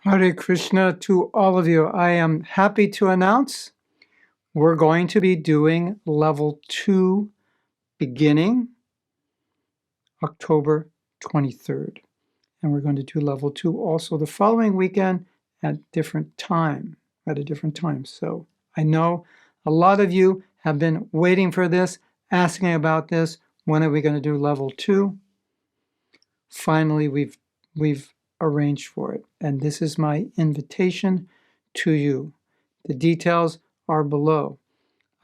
Hare Krishna to all of you. I am happy to announce we're going to be doing level 2 beginning October 23rd. And we're going to do level 2 also the following weekend at a different time. So I know a lot of you have been waiting for this, asking about this. When are we going to do level 2? Finally, we've arranged for it. And this is my invitation to you. The details are below.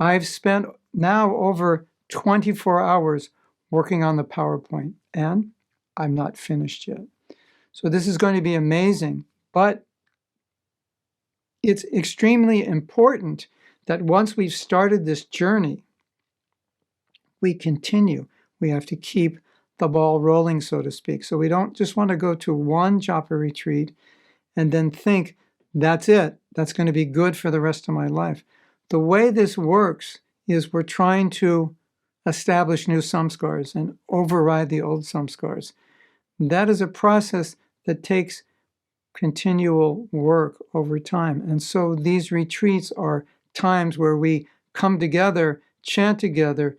I've spent now over 24 hours working on the PowerPoint, and I'm not finished yet. So this is going to be amazing, but it's extremely important that once we've started this journey, we continue. We have to keep the ball rolling, so to speak. So we don't just want to go to one Japa retreat and then think, that's it. That's going to be good for the rest of my life. The way this works is we're trying to establish new samskars and override the old samskars. That is a process that takes continual work over time. And so these retreats are times where we come together, chant together,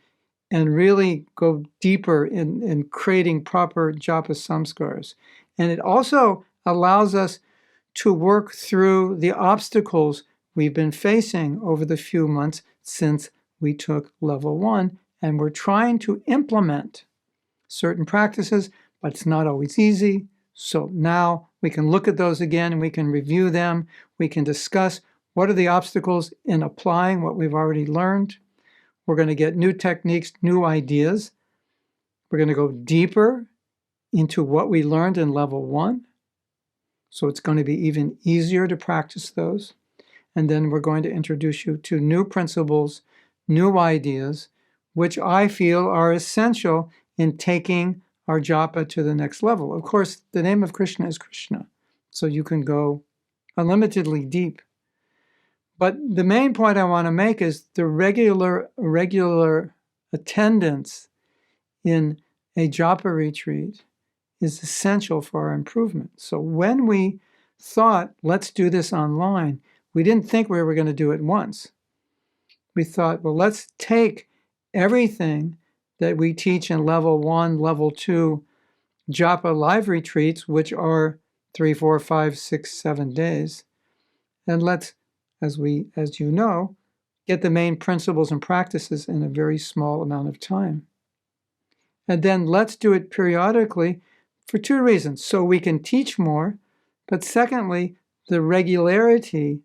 and really go deeper in creating proper japa samskars. And it also allows us to work through the obstacles we've been facing over the few months since we took level 1. And we're trying to implement certain practices, but it's not always easy. So now we can look at those again and we can review them. We can discuss what are the obstacles in applying what we've already learned. We're going to get new techniques, new ideas. We're going to go deeper into what we learned in level 1. So it's going to be even easier to practice those. And then we're going to introduce you to new principles, new ideas, which I feel are essential in taking our japa to the next level. Of course, the name of Krishna is Krishna, so you can go unlimitedly deep. But the main point I want to make is the regular attendance in a japa retreat is essential for our improvement. So when we thought, let's do this online, we didn't think we were going to do it once. We thought, well, let's take everything that we teach in level 1, level 2 japa live retreats, which are 3, 4, 5, 6, 7 days, and let's, as you know, get the main principles and practices in a very small amount of time. And then let's do it periodically for 2 reasons. So we can teach more, but secondly, the regularity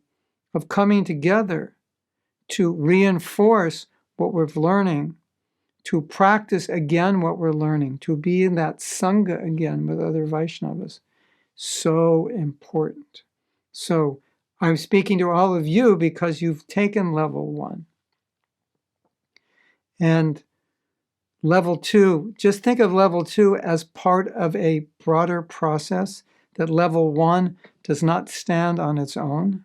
of coming together to reinforce what we're learning, to practice again what we're learning, to be in that sangha again with other Vaishnavas. So important. So I'm speaking to all of you because you've taken level 1. And level 2, just think of level 2 as part of a broader process, that level 1 does not stand on its own.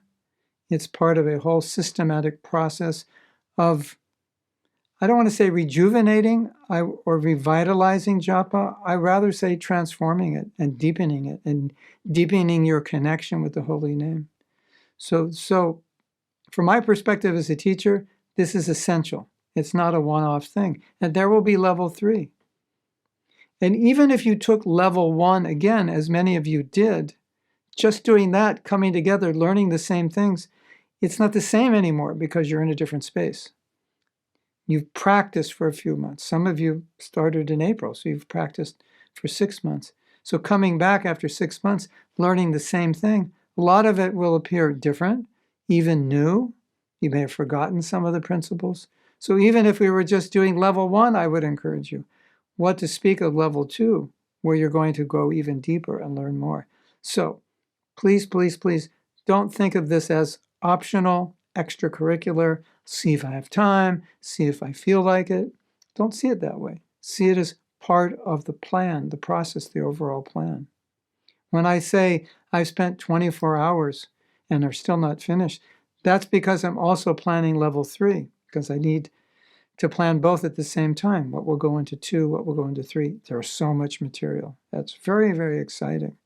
It's part of a whole systematic process of, I don't want to say rejuvenating or revitalizing japa. I rather say transforming it and deepening your connection with the holy name. So from my perspective as a teacher, this is essential. It's not a one-off thing. And there will be level 3. And even if you took level 1 again, as many of you did, just doing that, coming together, learning the same things, it's not the same anymore because you're in a different space. You've practiced for a few months. Some of you started in April, so you've practiced for 6 months. So coming back after 6 months, learning the same thing, a lot of it will appear different, even new. You may have forgotten some of the principles. So even if we were just doing level 1, I would encourage you. What to speak of level 2, where you're going to go even deeper and learn more. So please, please, please don't think of this as optional, extracurricular, see if I have time, see if I feel like it. Don't see it that way. See it as part of the plan, the process, the overall plan. When I say I've spent 24 hours and are still not finished, that's because I'm also planning level 3, because I need to plan both at the same time. What will go into 2, what will go into 3. There's so much material. That's very, very exciting.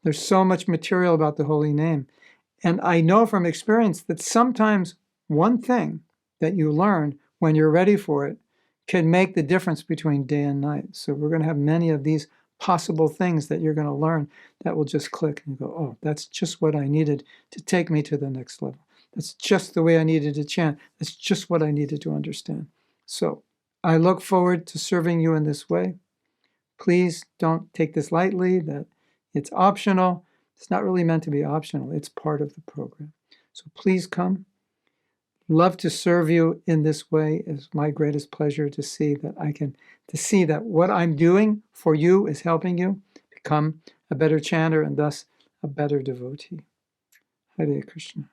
There's so much material about the holy name. And I know from experience that sometimes one thing that you learn when you're ready for it can make the difference between day and night. So we're going to have many of these possible things that you're going to learn that will just click and go, oh, that's just what I needed to take me to the next level. That's just the way I needed to chant. That's just what I needed to understand. So I look forward to serving you in this way. Please don't take this lightly, that it's optional. It's not really meant to be optional. It's part of the program. So please come. Love to serve you in this way. It's my greatest pleasure to see that what I'm doing for you is helping you become a better chanter and thus a better devotee. Hare Krishna.